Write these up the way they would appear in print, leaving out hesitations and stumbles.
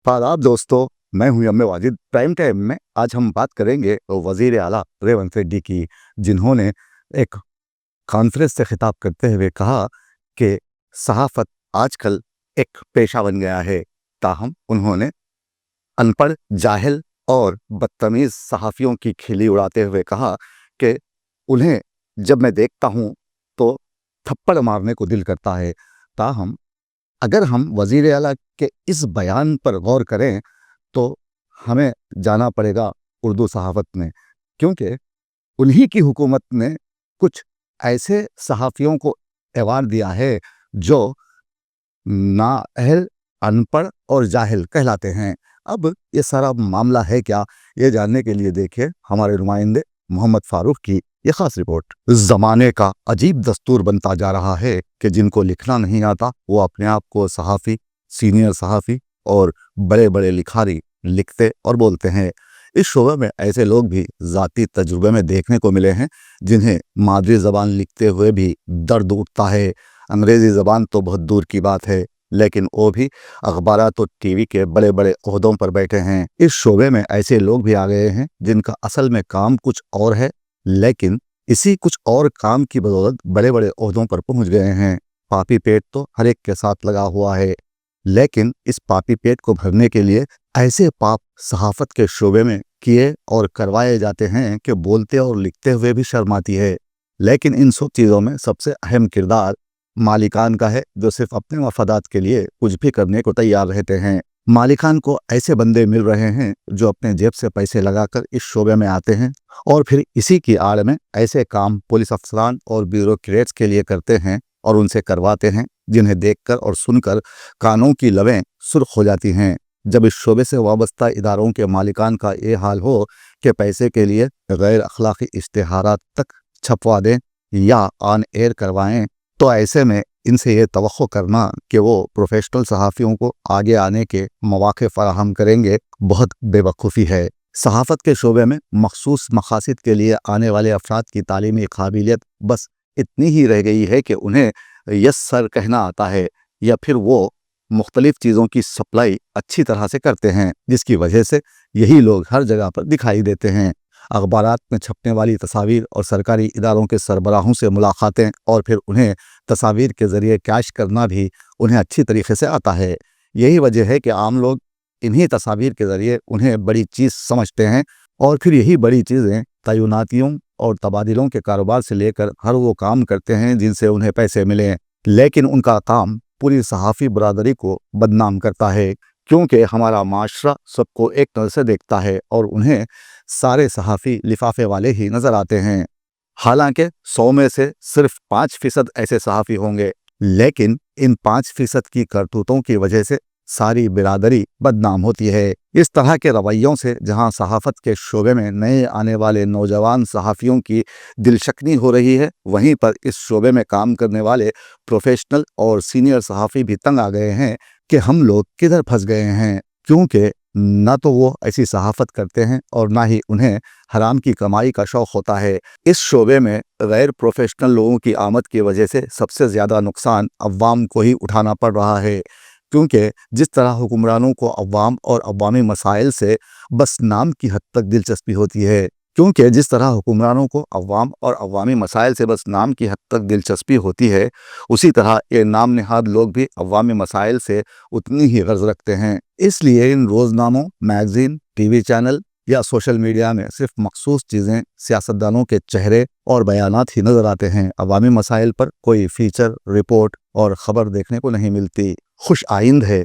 आदाब दोस्तों, मैं हूं एम वाजिद। प्राइम टाइम में आज हम बात करेंगे वजीर आला रेवंत रेड्डी की, जिन्होंने एक कॉन्फ्रेंस से खिताब करते हुए कहा कि सहाफ़त आजकल एक पेशा बन गया है। ताहम उन्होंने अनपढ़, जाहिल और बदतमीज़ सहाफ़ियों की खिल्ली उड़ाते हुए कहा कि उन्हें जब मैं देखता हूं तो थप्पड़ मारने को दिल करता है। ताहम अगर हम वज़ीर आला के इस बयान पर गौर करें तो हमें जाना पड़ेगा उर्दू सहाफ़त में, क्योंकि उन्हीं की हुकूमत ने कुछ ऐसे सहाफ़ियों को एवार्ड दिया है जो नाअहल, अनपढ़ और जाहिल कहलाते हैं। अब ये सारा मामला है क्या, ये जानने के लिए देखिए हमारे नुमाइंदे मोहम्मद फारूक की ये खास रिपोर्ट। ज़माने का अजीब दस्तूर बनता जा रहा है कि जिनको लिखना नहीं आता वो अपने आप को सहाफ़ी, सीनियर सहाफ़ी और बड़े बड़े लिखारी लिखते और बोलते हैं। इस शोबे में ऐसे लोग भी ज़ाती तजुर्बे में देखने को मिले हैं जिन्हें मादरी ज़बान लिखते हुए भी दर्द उठता है। अंग्रेज़ी ज़बान तो बहुत दूर की बात है, लेकिन वो भी अखबारात और टीवी के बड़े बड़े ओहदों पर बैठे हैं। इस शोबे में ऐसे लोग भी आ गए हैं जिनका असल में काम कुछ और है, लेकिन इसी कुछ और काम की बदौलत बड़े बड़े ओहदों पर पहुंच गए हैं। पापी पेट तो हर एक के साथ लगा हुआ है, लेकिन इस पापी पेट को भरने के लिए ऐसे पाप सहाफ़त के शोबे में किए और करवाए जाते हैं कि बोलते और लिखते हुए भी शर्म आती है। लेकिन इन सब चीज़ों में सबसे अहम किरदार मालिकान का है, जो सिर्फ अपने मफादात के लिए कुछ भी करने को तैयार रहते हैं। मालिकान को ऐसे बंदे मिल रहे हैं जो अपने जेब से पैसे लगाकर इस शोबे में आते हैं और फिर इसी की आड़ में ऐसे काम पुलिस अफसरान और ब्यूरोक्रेट्स के लिए करते हैं और उनसे करवाते हैं, जिन्हें देखकर और सुनकर कानों की लवें सुर्ख हो जाती हैं। जब इस शोबे से वाबस्ता इदारों के मालिकान का ये हाल हो कि पैसे के लिए गैर अखलाकी इश्तिहारात तक छपवा दें या ऑन एयर करवाएं, तो ऐसे में इनसे ये तवक्को करना कि वो प्रोफेशनल सहाफ़ियों को आगे आने के मौक़े फ़राहम करेंगे बहुत बेवकूफ़ी है। सहाफ़त के शोबे में मखसूस मकासद के लिए आने वाले अफराद की तालीमी काबिलियत बस इतनी ही रह गई है कि उन्हें यस सर कहना आता है, या फिर वो मुख्तलिफ़ चीज़ों की सप्लाई अच्छी तरह से करते हैं, जिसकी वजह से यही लोग हर जगह पर दिखाई देते हैं। अखबारात में छपने वाली तस्वीर और सरकारी इदारों के सरबराहों से मुलाकातें और फिर उन्हें तस्वीर के ज़रिए कैश करना भी उन्हें अच्छी तरीके से आता है। यही वजह है कि आम लोग इन्हीं तस्वीर के ज़रिए उन्हें बड़ी चीज़ समझते हैं और फिर यही बड़ी चीज़ें तयनातियों और तबादलों के कारोबार से लेकर हर वो काम करते हैं जिनसे उन्हें पैसे मिलें। लेकिन उनका काम पूरी सहाफ़ी बरादरी को बदनाम करता है, क्योंकि हमारा माशरा सबको एक नज़र से देखता है और उन्हें सारे सहाफ़ी लिफाफे वाले ही नज़र आते हैं। हालांकि 100 में से सिर्फ 5% ऐसे सहाफ़ी होंगे, लेकिन इन 5% की करतूतों की वजह से सारी बिरादरी बदनाम होती है। इस तरह के रवैयों से जहां सहाफ़त के शोबे में नए आने वाले नौजवान सहाफ़ियों की दिलशकनी हो रही है, वहीं पर इस शोबे में काम करने वाले प्रोफेशनल और सीनियर सहाफ़ी भी तंग आ गए हैं कि हम लोग किधर फंस गए हैं, क्योंकि ना तो वो ऐसी सहाफ़त करते हैं और ना ही उन्हें हराम की कमाई का शौक़ होता है। इस शोबे में गैर प्रोफेशनल लोगों की आमद की वजह से सबसे ज़्यादा नुकसान अवाम को ही उठाना पड़ रहा है, क्योंकि जिस तरह हुक्मरानों को अवाम और अवामी मसाइल से बस नाम की हद तक दिलचस्पी होती है, क्योंकि जिस तरह हुक्मरानों को अवाम और अवामी मसाइल से बस नाम की हद तक दिलचस्पी होती है, उसी तरह ये नाम नहाद लोग भी अवामी मसाइल से उतनी ही गर्ज रखते हैं। इसलिए इन रोज़नामों, मैगज़ीन, टीवी चैनल या सोशल मीडिया में सिर्फ मखसूस चीज़ें, सियासतदानों के चेहरे और बयानात ही नज़र आते हैं। अवामी मसाइल पर कोई फीचर, रिपोर्ट और ख़बर देखने को नहीं मिलती। खुश आइंद है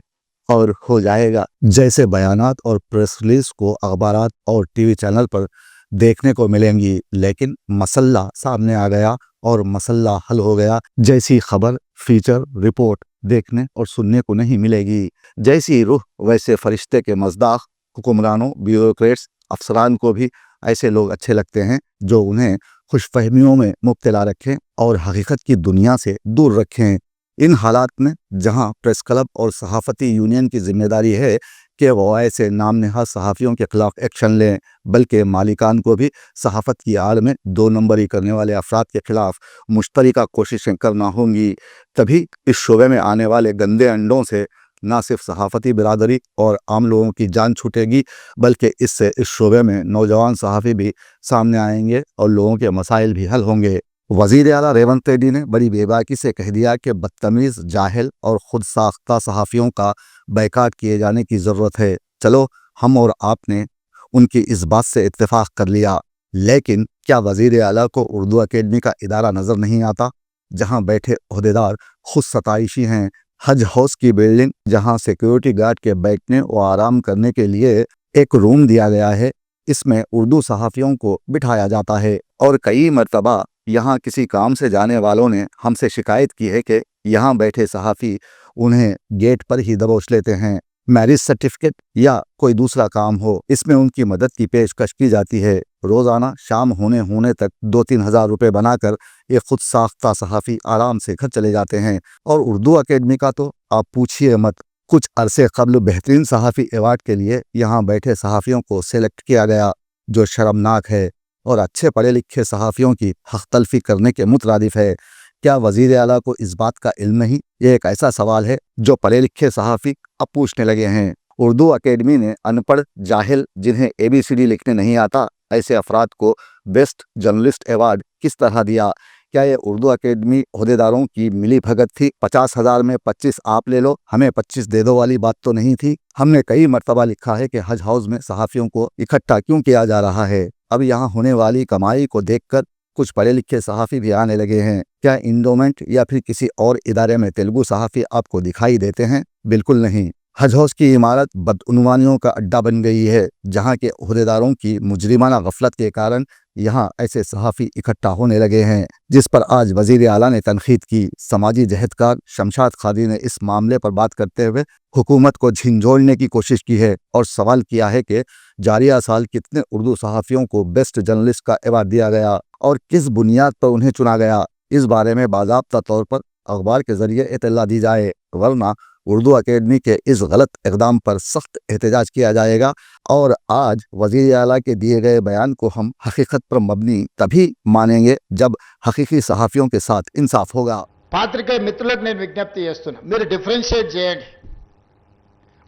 और हो जाएगा जैसे बयानात और प्रेस रिलीज को अखबारात और टीवी चैनल पर देखने को मिलेंगी, लेकिन मसला सामने आ गया और मसला हल हो गया जैसी खबर, फीचर, रिपोर्ट देखने और सुनने को नहीं मिलेगी। जैसी रूह वैसे फरिश्ते के मज़दाक हुक्मरानों, ब्यूरोक्रेट्स, अफसरान को भी ऐसे लोग अच्छे लगते हैं जो उन्हें खुशफहमियों में मुब्तला रखें और हकीकत की दुनिया से दूर रखें। इन हालात में जहां प्रेस क्लब और सहाफ़ती यूनियन की जिम्मेदारी है कि वो ऐसे नाम नहाद सहाफ़ियों के खिलाफ एक्शन लें, बल्कि मालिकान को भी सहाफ़त की आड़ में 2 नंबरी करने वाले अफराद के खिलाफ मुश्तरका कोशिशें करना होंगी। तभी इस शोबे में आने वाले गंदे अंडों से ना सिर्फ सहाफ़ती बिरादरी और आम लोगों की जान छूटेगी, बल्कि इससे इस शोबे में नौजवान सहाफ़ी भी सामने आएंगे और लोगों के मसाइल भी हल होंगे। वज़ीर आला रेवंत रेड्डी ने बड़ी बेबाकी से कह दिया कि बदतमीज़, जाहिल और ख़ुद साख्ता सहाफ़ियों का बैकाट किए जाने की ज़रूरत है। चलो, हम और आपने उनकी इस बात से इत्तेफाक कर लिया, लेकिन क्या वज़ीर आला को उर्दू अकेडमी का इदारा नज़र नहीं आता, जहां बैठे ओहदेदार खुद सताइशी हैं? हज हाउस की बिल्डिंग, जहां सिक्योरिटी गार्ड के बैठने और आराम करने के लिए एक रूम दिया गया है, इसमें उर्दू सहाफ़ियों को बिठाया जाता है और कई मरतबा यहाँ किसी काम से जाने वालों ने हमसे शिकायत की है कि यहाँ बैठे सहाफ़ी उन्हें गेट पर ही दबोच लेते हैं। मैरिज सर्टिफिकेट या कोई दूसरा काम हो, इसमें उनकी मदद की पेशकश की जाती है। रोज़ाना शाम होने तक 2-3 हज़ार रुपये बनाकर ये खुद साख्ता सहाफ़ी आराम से घर चले जाते हैं। और उर्दू अकेडमी का तो आप पूछिए मत। कुछ अरसे कबल बेहतरीन सहाफ़ी अवार्ड के लिए यहाँ बैठे सहाफ़ियों को सेलेक्ट किया गया, जो शर्मनाक है और अच्छे पढ़े लिखे सहाफ़ियों की हक़ तलफ़ी करने के मुतरादिफ है। क्या वज़ीर आला को इस बात का इल्म नहीं? ये एक ऐसा सवाल है जो पढ़े लिखे सहाफ़ी अब पूछने लगे हैं। उर्दू अकेडमी ने अनपढ़, जाहिल, जिन्हें ABCD लिखने नहीं आता, ऐसे अफराद को बेस्ट जर्नलिस्ट अवार्ड किस तरह दिया? क्या ये उर्दू अकेडमी ओहदेदारों की मिली भगत थी? 50,000 में 25 आप ले लो, हमें 25 दे दो वाली बात तो नहीं थी। हमने कई मरतबा लिखा है कि हज हाउस में सहाफ़ियों को इकट्ठा क्यों किया जा रहा है। अब यहाँ होने वाली कमाई को देखकर कुछ पढ़े लिखे सहाफ़ी भी आने लगे हैं। क्या इंडोमेंट या फिर किसी और इदारे में तेलुगु सहाफ़ी आपको दिखाई देते हैं? बिल्कुल नहीं। हज हाउस की इमारत बदउनवानियों का अड्डा बन गई है, जहां के ओहदेदारों की मुजरिमाना गफलत के कारण यहाँ ऐसे सहाफ़ी इकट्ठा होने लगे हैं, जिस पर आज वज़ीर आला ने तनखीद की। समाजी जहदकार शमशाद खादी ने इस मामले पर बात करते हुए हुकूमत को झिंझोड़ने की कोशिश की है और सवाल किया है कि जारिया साल कितने उर्दू सहाफ़ियों को बेस्ट जर्नलिस्ट का अवार्ड दिया गया और किस बुनियाद पर उन्हें चुना गया। इस बारे में बाज़ाब्ता तौर पर अखबार के ज़रिए इत्तला दी जाए, वरना उर्दू अकेडमी के इस गलत इक़दाम पर सख्त एहतजाज किया जाएगा। और आज वज़ीर आला के दिए गए बयान को हम हकीकत पर मबनी तभी मानेंगे जब हकीकी सहाफ़ियों के साथ इंसाफ होगा। పాత్రికేయ మిత్రులకు నేను విజ్ఞప్తి చేస్తున్నా, మీరు డిఫరెన్షియేట్ చేయండి,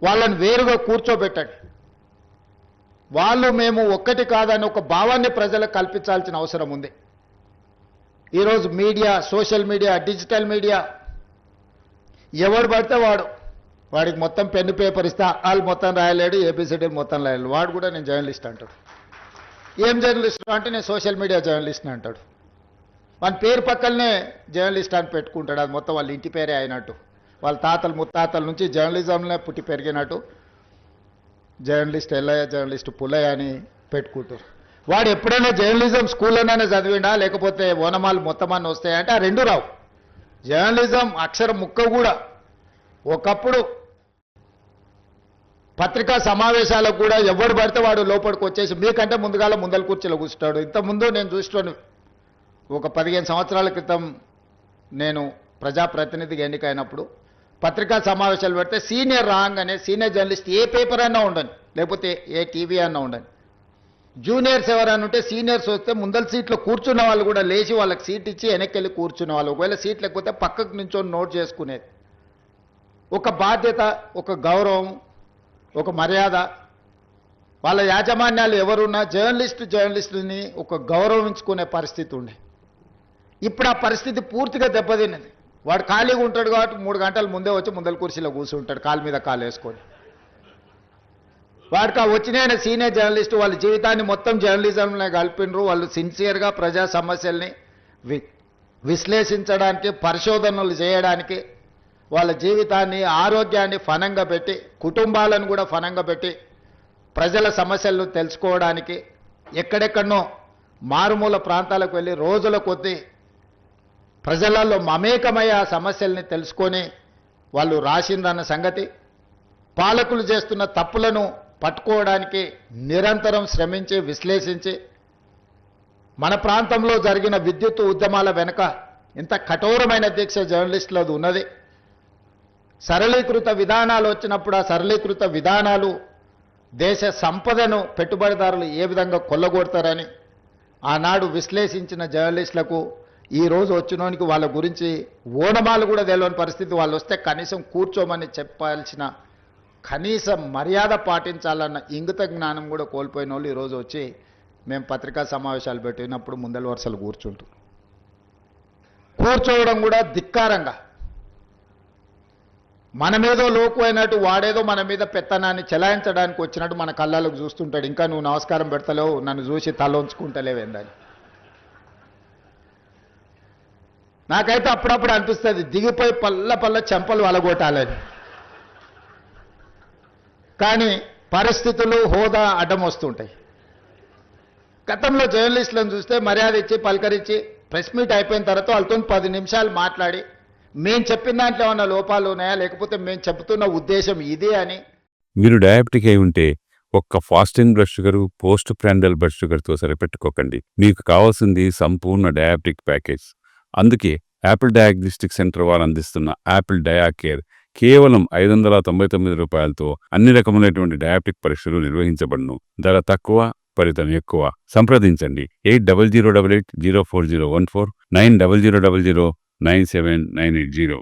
వాళ్ళని వేరుగా కూర్చోబెట్టండి. వాళ్ళు మేము ఒక్కటి కాదని ఒక భావాన్ని ప్రజలకు కల్పించాల్సిన అవసరం ఉంది. ఈరోజు media, social media, digital media, ఎవడు పడితే వాడికి మొత్తం పెన్ను పేపర్ ఇస్తే వాళ్ళు మొత్తం రాయలేడు, ABCD మొత్తం రాయలేడు, వాడు కూడా నేను జర్నలిస్ట్ అంటాడు. ఏం జర్నలిస్ట్ అంటే నేను సోషల్ మీడియా జర్నలిస్ట్ని అంటాడు. మన పేరు పక్కనే జర్నలిస్ట్ అని పెట్టుకుంటాడు. అది మొత్తం వాళ్ళ ఇంటి పేరే అయినట్టు, వాళ్ళ తాతలు ముత్తాతల నుంచి జర్నలిజంలో పుట్టి పెరిగినట్టు జర్నలిస్ట్ ఎల్లయ్య, జర్నలిస్ట్ పుల్లయ్య అని పెట్టుకుంటారు. వాడు ఎప్పుడైనా జర్నలిజం స్కూల్లోనే చదివిండా, లేకపోతే ఓనమాలు మొత్తం అన్నీ వస్తాయంటే ఆ రెండు రావు. జర్నలిజం అక్షరం ముక్క కూడా. ఒకప్పుడు పత్రికా సమావేశాలకు కూడా ఎవడు పడితే వాడు లోపలికి వచ్చేసి మీకంటే ముందల కుర్చీలో కూర్చుంటాడు. ఇంతకుముందు నేను చూస్తున్నాను, ఒక 15 సంవత్సరాల క్రితం నేను ప్రజాప్రతినిధిగా ఎన్నికైనప్పుడు పత్రికా సమావేశాలు పెడితే సీనియర్ రాగానే సీనియర్ జర్నలిస్ట్ ఏ పేపర్ అన్నా ఉండని, లేకపోతే ఏ టీవీ అన్నా ఉండని, జూనియర్స్ ఎవరైనా ఉంటే సీనియర్స్ వస్తే ముందల సీట్లో కూర్చున్న వాళ్ళు కూడా లేచి వాళ్ళకి సీట్ ఇచ్చి వెనక్కి వెళ్ళి కూర్చునే వాళ్ళు. ఒకవేళ సీట్ లేకపోతే పక్కకు నించొని నోట్ చేసుకునేది. ఒక బాధ్యత, ఒక గౌరవం, ఒక మర్యాద. వాళ్ళ యాజమాన్యాలు ఎవరున్నా జర్నలిస్టుని ఒక గౌరవించుకునే పరిస్థితి ఉండే. ఇప్పుడు ఆ పరిస్థితి పూర్తిగా దెబ్బతిన్నది. వాడు ఖాళీగా ఉంటాడు కాబట్టి 3 గంటల ముందే వచ్చి ముందల కుర్చీలో కూర్చుంటాడు, కాలు మీద కాలు వేసుకొని. వాడికి ఆ వచ్చిన సీనియర్ జర్నలిస్టు వాళ్ళ జీవితాన్ని మొత్తం జర్నలిజంలో కలిపినరు. వాళ్ళు సిన్సియర్గా ప్రజా సమస్యల్ని విశ్లేషించడానికి, పరిశోధనలు చేయడానికి, వాళ్ళ జీవితాన్ని, ఆరోగ్యాన్ని ఫనంగా పెట్టి, కుటుంబాలను కూడా ఫనంగా పెట్టి ప్రజల సమస్యలను తెలుసుకోవడానికి ఎక్కడెక్కడనో మారుమూల ప్రాంతాలకు వెళ్ళి రోజుల కొద్దీ ప్రజలలో మమేకమై ఆ సమస్యల్ని తెలుసుకొని వాళ్ళు రాసిందన్న సంగతి, పాలకులు చేస్తున్న తప్పులను పట్టుకోవడానికి నిరంతరం శ్రమించి విశ్లేషించి, మన ప్రాంతంలో జరిగిన విద్యుత్ ఉద్యమాల వెనుక ఇంత కఠోరమైన దీక్ష జర్నలిస్టులది ఉన్నది. సరళీకృత విధానాలు వచ్చినప్పుడు ఆ సరళీకృత విధానాలు దేశ సంపదను పెట్టుబడిదారులు ఏ విధంగా కొల్లగొడతారని ఆనాడు విశ్లేషించిన జర్నలిస్టులకు ఈ రోజు వచ్చినోనికి వాళ్ళ గురించి ఓనమాలు కూడా తెలియని పరిస్థితి, వాళ్ళు వస్తే కనీసం కూర్చోమని చెప్పాల్సిన కనీస మర్యాద పాటించాలన్న ఇంగిత జ్ఞానం కూడా కోల్పోయిన వాళ్ళు ఈరోజు వచ్చి మేము పత్రికా సమావేశాలు పెట్టినప్పుడు ముందల వరుసలు కూర్చోవడం కూడా ధిక్కారంగా, మనమేదో లోకు అయినట్టు వాడేదో మన మీద పెత్తనాన్ని చెలాయించడానికి వచ్చినట్టు మన కళ్ళకు చూస్తుంటాడు. ఇంకా నువ్వు నమస్కారం పెడతలేవు, నన్ను చూసి తల ఉంచుకుంటలేవేందని. నాకైతే అప్పుడప్పుడు అనిపిస్తుంది దిగిపోయి పల్ల చెంపలు వలగొట్టాలని. కానీ పరిస్థితులు హోదా అడ్డం వస్తుంటాయి. గతంలో జర్నలిస్టులను చూస్తే మర్యాద ఇచ్చి పలకరించి ప్రెస్ మీట్ అయిపోయిన తర్వాత వాళ్ళతో 10 నిమిషాలు మాట్లాడి మేము చెప్పిన దాంట్లో ఏమన్నా లోపాలు ఉన్నాయా, లేకపోతే మేము చెబుతున్న ఉద్దేశం ఇదే అని. మీరు డయాబెటిక్ అయి ఉంటే ఒక్క fasting blood sugar, post prandial blood షుగర్తో సరిపెట్టుకోకండి. మీకు కావాల్సింది సంపూర్ణ డయాబెటిక్ ప్యాకేజ్. అందుకే యాపిల్ డయాగ్నోస్టిక్ సెంటర్ వారు అందిస్తున్న యాపిల్ డయా కేర్ కేవలం 599 రూపాయలతో అన్ని రకములైనటువంటి డయాబెటిక్ పరీక్షలు నిర్వహించబడును. ధర తక్కువ, ఫలితం ఎక్కువ. సంప్రదించండి 8008804014 9000009790.